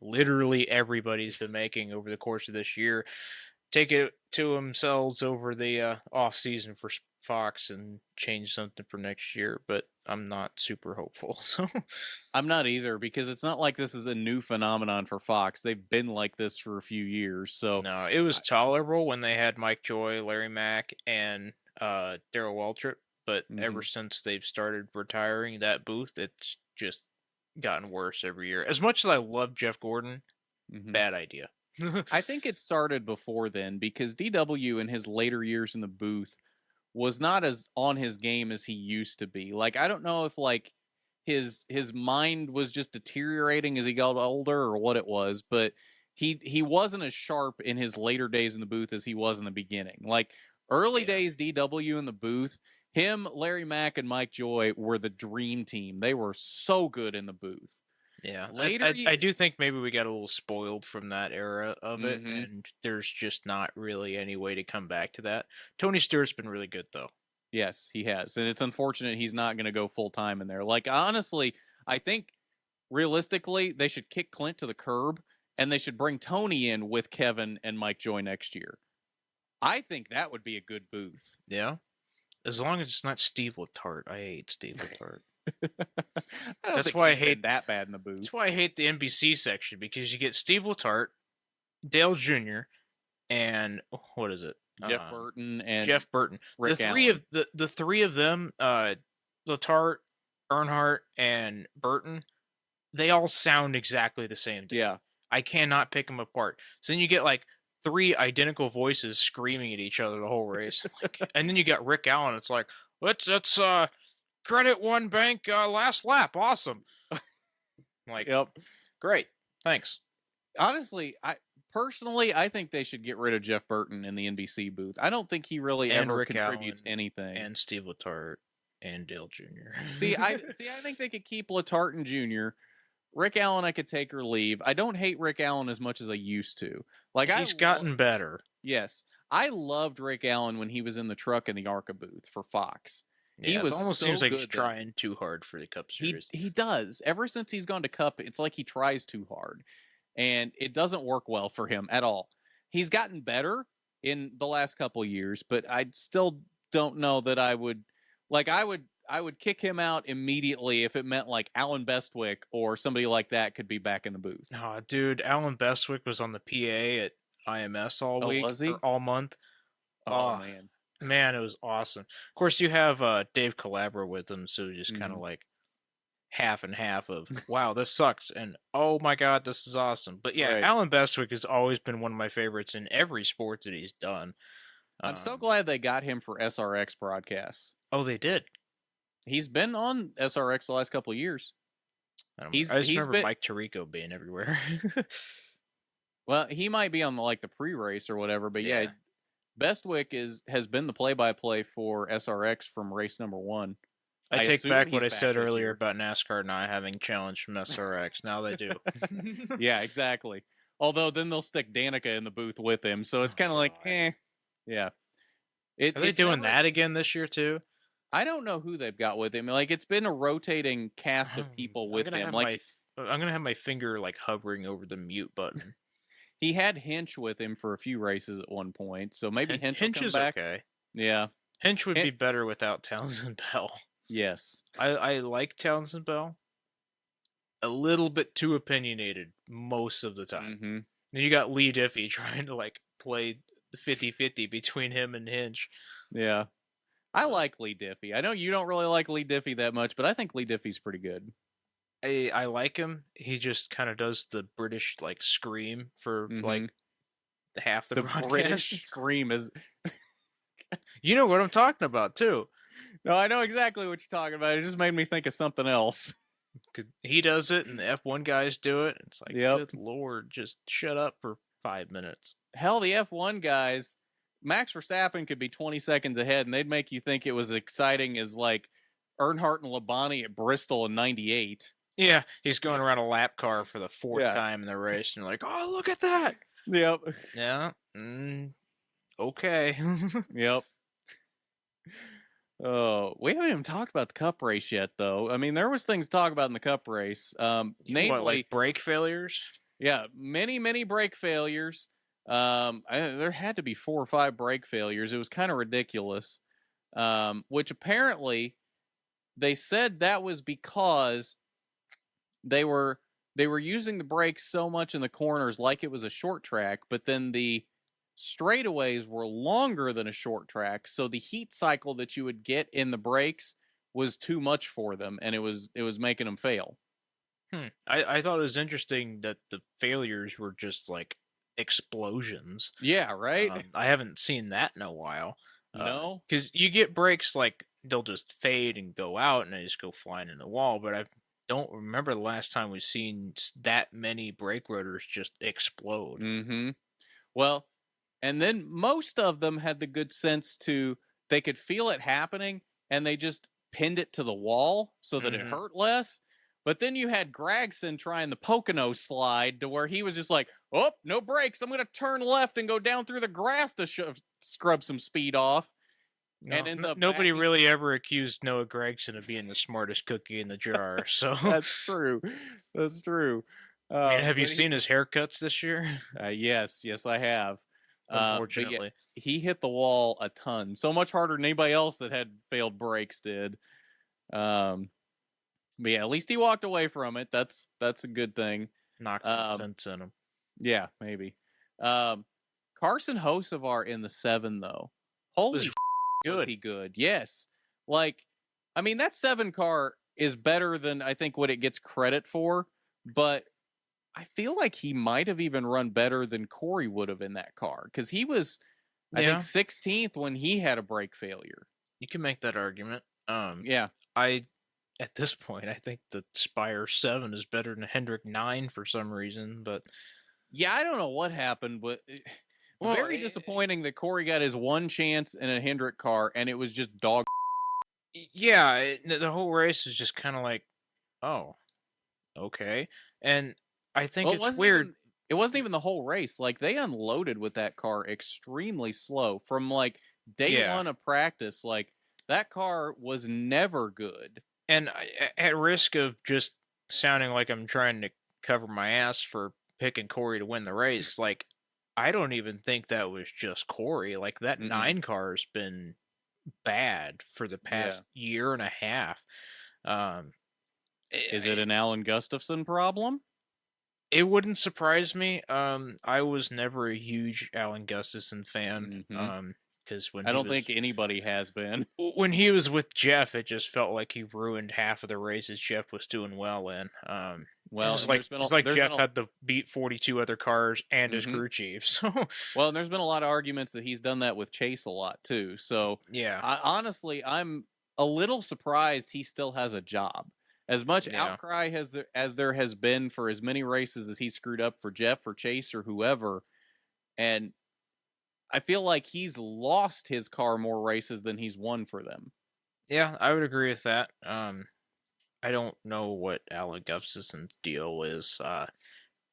literally everybody's been making over the course of this year, take it to themselves over the off season for Fox and change something for next year. But I'm not super hopeful. So I'm not either, because it's not like this is a new phenomenon for Fox. They've been like this for a few years. So no, it was tolerable when they had Mike Joy, Larry Mack, and Darrell Waltrip. But ever since they've started retiring that booth, it's just gotten worse every year. As much as I love Jeff Gordon, bad idea. I think it started before then, because DW in his later years in the booth was not as on his game as he used to be. Like, I don't know if like his mind was just deteriorating as he got older or what it was, but he wasn't as sharp in his later days in the booth as he was in the beginning. Like early days DW in the booth, him, Larry Mack, and Mike Joy were the dream team. They were so good in the booth. Yeah, later I do think maybe we got a little spoiled from that era of it, and there's just not really any way to come back to that. Tony Stewart's been really good, though. Yes, he has, and it's unfortunate he's not going to go full time in there. Like, honestly, I think realistically they should kick Clint to the curb, and they should bring Tony in with Kevin and Mike Joy next year. I think that would be a good booth. Yeah, as long as it's not Steve Letarte. I hate Steve Letarte. That's why I hate that bad in the booth. That's why I hate the NBC section, because you get Steve Letarte, Dale Jr., and what is it? Jeff Burton and Jeff Burton. Rick The three of them, Letarte, Earnhardt, and Burton, they all sound exactly the same. Yeah, I cannot pick them apart. So then you get like three identical voices screaming at each other the whole race, and then you got Rick Allen. It's like, let's credit one bank last lap. Awesome. Like, yep, great. Thanks. Honestly, I think they should get rid of Jeff Burton in the NBC booth. I don't think he really ever Rick contributes Allen, anything. And Steve Letarte and Dale Jr. I think they could keep Letarte and Jr. Rick Allen, I could take or leave. I don't hate Rick Allen as much as I used to. Like, he's gotten better. Yes, I loved Rick Allen when he was in the truck in the ARCA booth for Fox. Yeah, it almost seems like he's trying too hard for the Cup Series. He does. Ever since he's gone to Cup, it's like he tries too hard, and it doesn't work well for him at all. He's gotten better in the last couple years, but I still don't know that I would kick him out immediately if it meant like Allan Bestwick or somebody like that could be back in the booth. Oh, dude, Allan Bestwick was on the PA at IMS all week, was he? or all month. Oh man, it was awesome. Of course, you have Dave Calabro with him, so just kind of like half and half of, wow, this sucks, and oh my god, this is awesome. But yeah, right. Allan Bestwick has always been one of my favorites in every sport that he's done. I'm so glad they got him for SRX broadcasts. Oh, they did. He's been on SRX the last couple of years. I just remember Mike Tirico being everywhere. Well, he might be on the pre-race or whatever, but yeah, Bestwick has been the play-by-play for SRX from race number 1. I take back what I said earlier about NASCAR not having challenge from SRX. Now they do. Yeah, exactly. Although then they'll stick Danica in the booth with him, so it's kind of like, yeah. Are they doing that again this year too? I don't know who they've got with him. Like, it's been a rotating cast of people with him. I'm gonna have my finger hovering over the mute button. He had Hinch with him for a few races at one point, so maybe Hinch will come back. Okay. Yeah, Hinch would be better without Townsend Bell. Yes, I like Townsend Bell. A little bit too opinionated most of the time. And you got Lee Diffie trying to play the 50-50 between him and Hinch. Yeah, I like Lee Diffie. I know you don't really like Lee Diffie that much, but I think Lee Diffie's pretty good. I like him. He just kind of does the British like scream for Mm-hmm. like half the The broadcast. British scream is. You know what I'm talking about too. No, I know exactly what you're talking about. It just made me think of something else. 'Cause he does it, and the F1 guys do it. It's like, Yep. good lord, just shut up for 5 minutes. Hell, the F1 guys, Max Verstappen could be 20 seconds ahead, and they'd make you think it was exciting as like Earnhardt and Labonte at Bristol in '98. Yeah, he's going around a lap car for the fourth Yeah. time in the race, and you're like, oh, look at that. Yep. Yeah. Okay. Yep. Oh, we haven't even talked about the Cup race yet, though. I mean, there was things to talk about in the Cup race. What, Namely, like brake failures? yeah, many brake failures. There had to be 4 or 5 brake failures. It was kind of ridiculous. Which apparently they said that was because they were using the brakes so much in the corners like it was a short track, but then the straightaways were longer than a short track, so the heat cycle that you would get in the brakes was too much for them, and it was making them fail. I thought it was interesting that the failures were just like explosions. Yeah, right. I haven't seen that in a while. No. Because you get breaks like they'll just fade and go out and they just go flying in the wall. But I don't remember the last time we've seen that many brake rotors just explode. Mm-hmm. Well, and then most of them had the good sense to they could feel it happening and they just pinned it to the wall so that it hurt less. But then you had Gragson trying the Pocono slide to where he was just like, oh, no brakes. I'm going to turn left and go down through the grass to scrub some speed off. No, And ends up nobody backing... really ever accused Noah Gragson of being the smartest cookie in the jar. So That's true. That's true. I mean, have you seen his haircuts this year? Yes, I have. Unfortunately, but he hit the wall a ton, so much harder than anybody else that had failed brakes did. But yeah, at least he walked away from it. That's a good thing. knocked some sense in him. Yeah, maybe. Carson Hocevar in the 7 though. Holy good. Was he good? Yes. Like, I mean, that 7 car is better than I think what it gets credit for, but I feel like he might have even run better than Corey would have in that car because he was, I think, 16th when he had a brake failure. You can make that argument. Yeah. At this point, I think the Spire 7 is better than Hendrick 9 for some reason, but yeah, I don't know what happened, but very disappointing that Corey got his one chance in a Hendrick car and it was just dog. Yeah, the whole race is just kind of like, oh, okay. And I think it's weird. It wasn't even the whole race. Like, they unloaded with that car extremely slow from like day one of practice. Like, that car was never good. And at risk of just sounding like I'm trying to cover my ass for picking Corey to win the race, like, I don't even think that was just Corey. Like, that 9 car's been bad for the past year and a half. Is it an Allan Gustafson problem? It wouldn't surprise me. I was never a huge Allan Gustafson fan. Because when I don't think anybody has been. When he was with Jeff, it just felt like he ruined half of the races Jeff was doing well in. Well, it's like Jeff had to beat 42 other cars and his crew chief. So, well, and there's been a lot of arguments that he's done that with Chase a lot too. So, yeah, honestly, I'm a little surprised he still has a job. As much outcry as there has been for as many races as he screwed up for Jeff or Chase or whoever, and I feel like he's lost his car more races than he's won for them. Yeah, I would agree with that. I don't know what Allan Gustafson's deal is.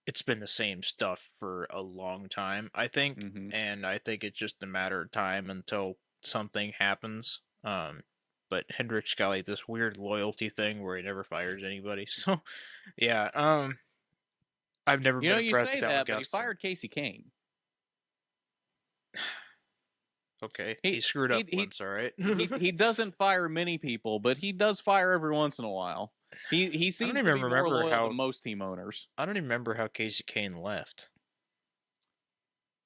It's been the same stuff for a long time, I think, and I think it's just a matter of time until something happens. But Hendrick's got like this weird loyalty thing where he never fires anybody. So, yeah, I've never been impressed with that. But he fired Casey Kane. Okay, he screwed up once, all right. he doesn't fire many people, but he does fire every once in a while. He seems to be more loyal than most team owners. I don't even remember how Casey Kane left.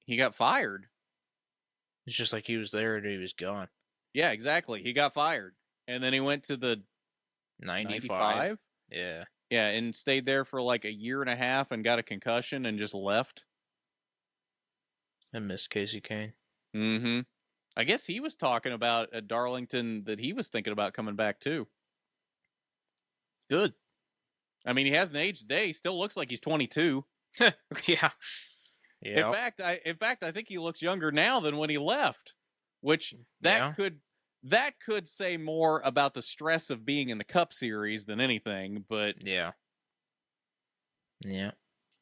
He got fired. It's just like he was there and he was gone. Yeah, exactly. He got fired, and then he went to the 95. Yeah, Yeah, and stayed there for like a year and a half and got a concussion and just left. I miss Casey Kane. Mm-hmm. I guess he was talking about at Darlington that he was thinking about coming back too. Good. I mean, he hasn't aged a day. He still looks like he's 22. Yeah. In fact, I think he looks younger now than when he left, which that could say more about the stress of being in the Cup Series than anything. But yeah.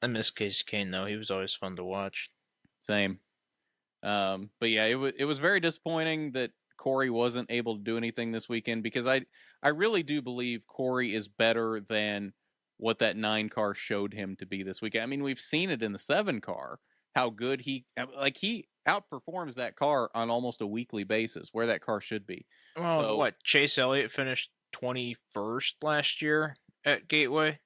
I miss Casey Kane though. He was always fun to watch. Same. But yeah, it was very disappointing that Corey wasn't able to do anything this weekend, because I really do believe Corey is better than what that 9 car showed him to be this weekend. I mean, we've seen it in the 7 car, how good he outperforms that car on almost a weekly basis, where that car should be. Well, So, what, Chase Elliott finished 21st last year at Gateway?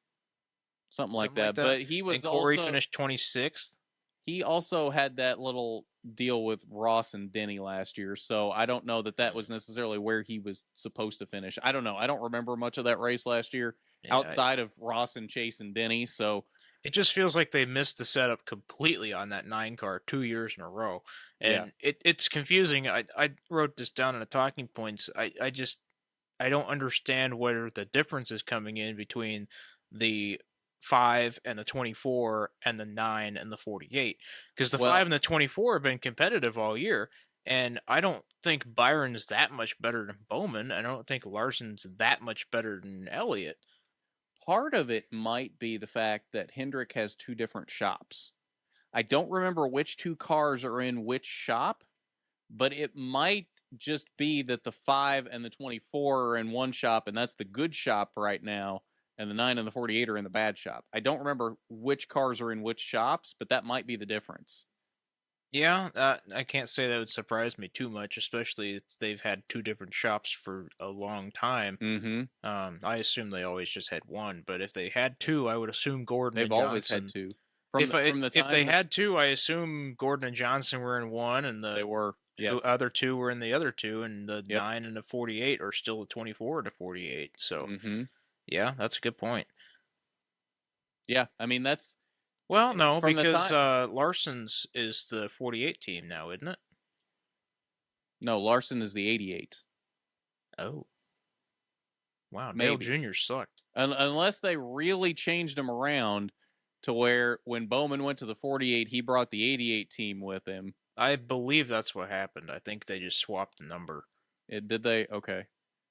Something like that. But he was and Corey finished 26th. He also had that little deal with Ross and Denny last year, so I don't know that was necessarily where he was supposed to finish. I don't know. I don't remember much of that race last year outside of Ross and Chase and Denny, so it just feels like they missed the setup completely on that 9 car 2 years in a row. And it's confusing. I wrote this down in the talking points. I don't understand where the difference is coming in between the 5 and the 24 and the 9 and the 48, because the 5 and the 24 have been competitive all year, and I don't think Byron's that much better than Bowman. I don't think Larson's that much better than Elliott. Part of it might be the fact that Hendrick has 2 different shops. I don't remember which 2 cars are in which shop, but it might just be that the 5 and the 24 are in one shop, and that's the good shop right now, and the 9 and the 48 are in the bad shop. I don't remember which cars are in which shops, but that might be the difference. Yeah, I can't say that would surprise me too much, especially if they've had 2 different shops for a long time. Mm-hmm. I assume they always just had 1, but if they had 2, I would assume Gordon and Johnson. They've always had 2. If they had 2, I assume Gordon and Johnson were in 1, and they were. Yes. The other 2 were in the other 2, and the 9 and the 48 are still the 24 and the 48. So, yeah, that's a good point. Yeah, I mean, that's... Well, no, because Larson's is the 48 team now, isn't it? No, Larson is the 88. Oh. Wow, Dale Jr. sucked. Unless they really changed him around to where when Bowman went to the 48, he brought the 88 team with him. I believe that's what happened. I think they just swapped the number. Did they? Okay.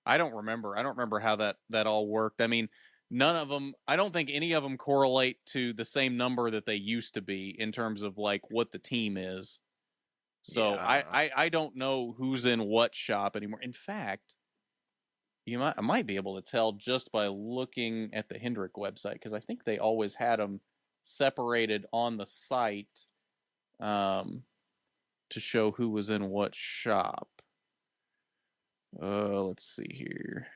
I don't remember. I don't remember how that all worked. I mean, none of them, I don't think any of them correlate to the same number that they used to be in terms of like what the team is. So yeah, I don't know who's in what shop anymore. In fact, I might be able to tell just by looking at the Hendrick website, because I think they always had them separated on the site to show who was in what shop. Let's see here.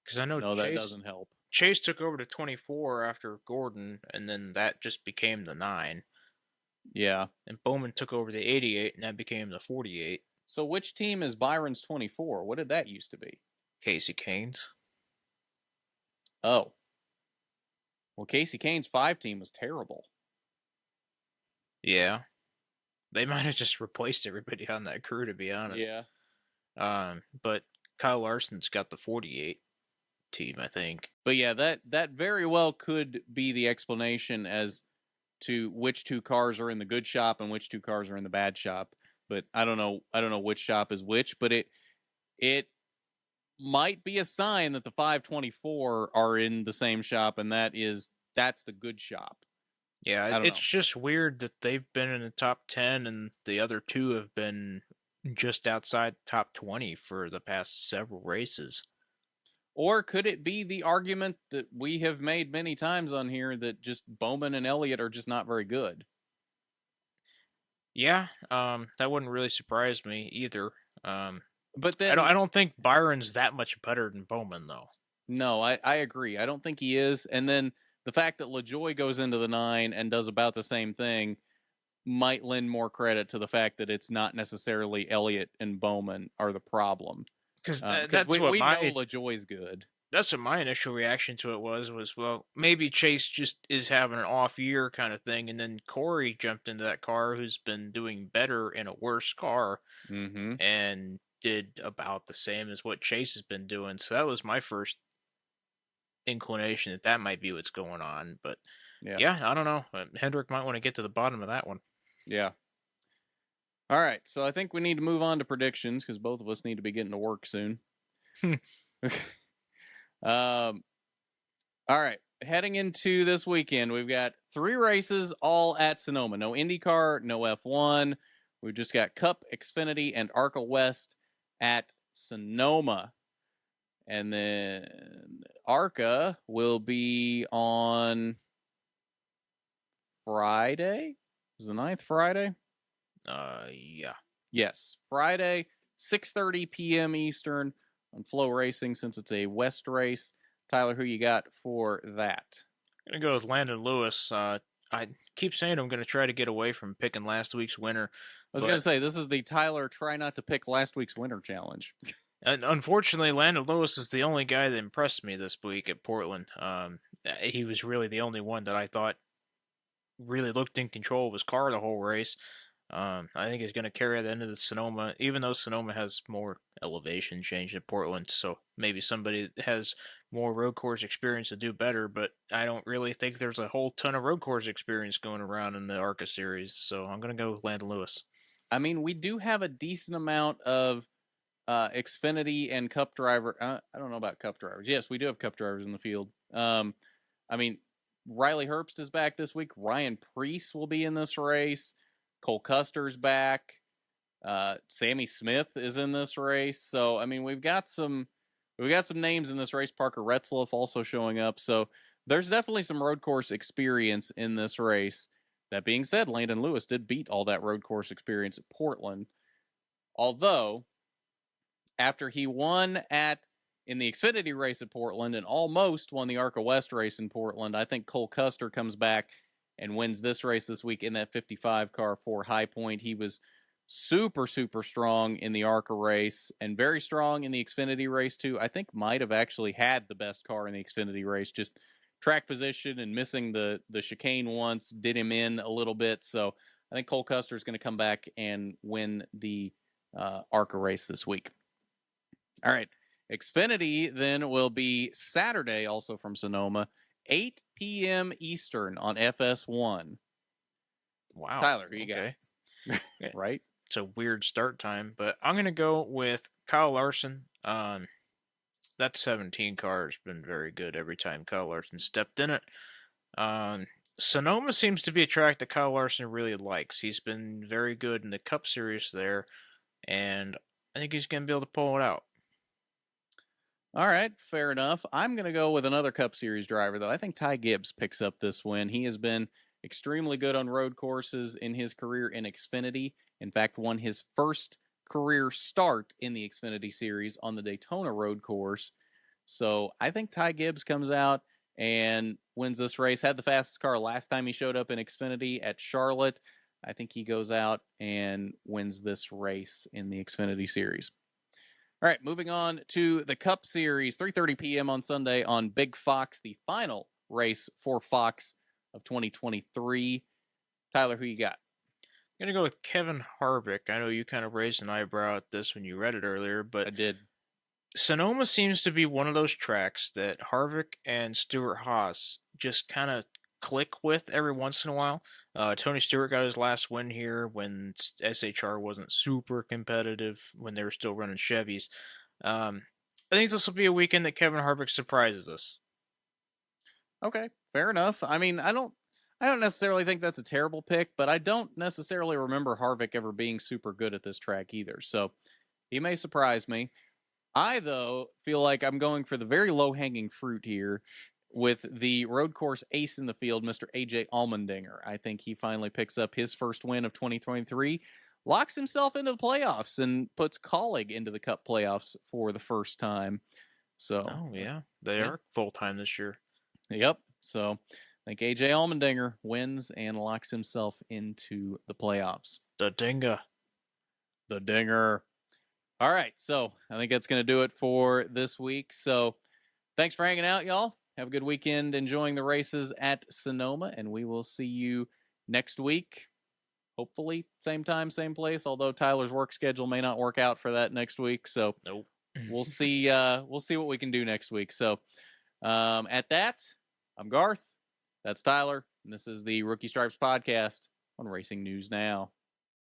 Because I know that doesn't help. Chase took over to 24 after Gordon, and then that just became the 9. Yeah. And Bowman took over the 88, and that became the 48. So which team is Byron's 24? What did that used to be? Casey Kane's. Oh. Well, Casey Kane's 5 team was terrible. Yeah. They might have just replaced everybody on that crew, to be honest. Yeah. But Kyle Larson's got the 48 team, I think. But yeah, that very well could be the explanation as to which 2 cars are in the good shop and which 2 cars are in the bad shop. But I don't know which shop is which, but it might be a sign that the 524 are in the same shop, and that's the good shop. Yeah, it's just weird that they've been in the top 10 and the other 2 have been just outside top 20 for the past several races. Or could it be the argument that we have made many times on here that just Bowman and Elliott are just not very good? Yeah, that wouldn't really surprise me either. But then I don't think Byron's that much better than Bowman, though. No, I agree. I don't think he is. And then the fact that LaJoie goes into the 9 and does about the same thing might lend more credit to the fact that it's not necessarily Elliott and Bowman are the problem. Because that's what we know LaJoie's good. That's what my initial reaction to it was, well, maybe Chase just is having an off year kind of thing, and then Corey jumped into that car who's been doing better in a worse car Mm-hmm. and did about the same as what Chase has been doing. So that was my first inclination that that might be what's going on. But Yeah. yeah, I don't know. Hendrick might want to get to the bottom of that one. Yeah. All right. So I think we need to move on to predictions because both of us need to be getting to work soon. um. All right. Heading into this weekend, we've got 3 races all at Sonoma. No IndyCar, no F1. We've just got Cup, Xfinity, and ARCA West at Sonoma. And then ARCA will be on Friday. Is the 9th Friday? Yeah. Yes, Friday, 6:30 p.m. Eastern on Flow Racing since it's a West race. Tyler, who you got for that? I'm going to go with Landon Lewis. I keep saying I'm going to try to get away from picking last week's winner. I was going to say, this is the Tyler try not to pick last week's winner challenge. And unfortunately, Landon Lewis is the only guy that impressed me this week at Portland. He was really the only one that I thought really looked in control of his car the whole race. I think he's going to carry the end of the Sonoma, even though Sonoma has more elevation change than Portland. So maybe somebody that has more road course experience to do better. But I don't really think there's a whole ton of road course experience going around in the ARCA series. So I'm going to go with Landon Lewis. I mean, we do have a decent amount of Xfinity and Cup driver. I don't know about Cup drivers. Yes, we do have Cup drivers in the field. I mean, Riley Herbst is back this week. Ryan Preece will be in this race. Cole Custer's back. Sammy Smith is in this race. So I mean, we've got some names in this race. Parker Retzlaff also showing up. So there's definitely some road course experience in this race. That being said, Landon Lewis did beat all that road course experience at Portland. Although, after he won in the Xfinity race at Portland and almost won the ARCA West race in Portland, I think Cole Custer comes back and wins this race this week in that 55 car for High Point. He was super, super strong in the ARCA race and very strong in the Xfinity race too. I think might have actually had the best car in the Xfinity race, just track position and missing the chicane once did him in a little bit. So I think Cole Custer is going to come back and win the ARCA race this week. All right. Xfinity then will be Saturday, also from Sonoma, 8 p.m. Eastern on FS1. Wow. Tyler, who you got? Right? It's a weird start time, but I'm going to go with Kyle Larson. That 17 car has been very good every time Kyle Larson stepped in it. Sonoma seems to be a track that Kyle Larson really likes. He's been very good in the Cup Series there, and I think he's going to be able to pull it out. All right, fair enough. I'm going to go with another Cup Series driver, though. I think Ty Gibbs picks up this win. He has been extremely good on road courses in his career in Xfinity. In fact, won his first career start in the Xfinity Series on the Daytona road course. So I think Ty Gibbs comes out and wins this race. Had the fastest car last time he showed up in Xfinity at Charlotte. I think he goes out and wins this race in the Xfinity Series. All right, moving on to the Cup Series, 3:30 p.m. on Sunday on Big Fox, the final race for Fox of 2023. Tyler, who you got? I'm going to go with Kevin Harvick. I know you kind of raised an eyebrow at this when you read it earlier, but I did. Sonoma seems to be one of those tracks that Harvick and Stewart Haas just kind of click with every once in a while. Tony Stewart got his last win here when SHR wasn't super competitive when they were still running Chevys. I think this will be a weekend that Kevin Harvick surprises us. Okay, fair enough. I mean, I don't necessarily think that's a terrible pick, but I don't necessarily remember Harvick ever being super good at this track either. So he may surprise me. I, though, feel like I'm going for the very low-hanging fruit here with the road course ace in the field, Mr. AJ Allmendinger. I think he finally picks up his first win of 2023, locks himself into the playoffs, and puts Colleague into the Cup playoffs for the first time. So, oh, yeah. They are full-time this year. Yep. So I think AJ Allmendinger wins and locks himself into the playoffs. The Dinga. The Dinger. All right. So I think that's going to do it for this week. So thanks for hanging out, y'all. Have a good weekend enjoying the races at Sonoma, and we will see you next week. Hopefully, same time, same place. Although Tyler's work schedule may not work out for that next week, so Nope. we'll see. We'll see what we can do next week. So, at that, I'm Garth. That's Tyler, and this is the Rookie Stripes podcast on Racing News Now.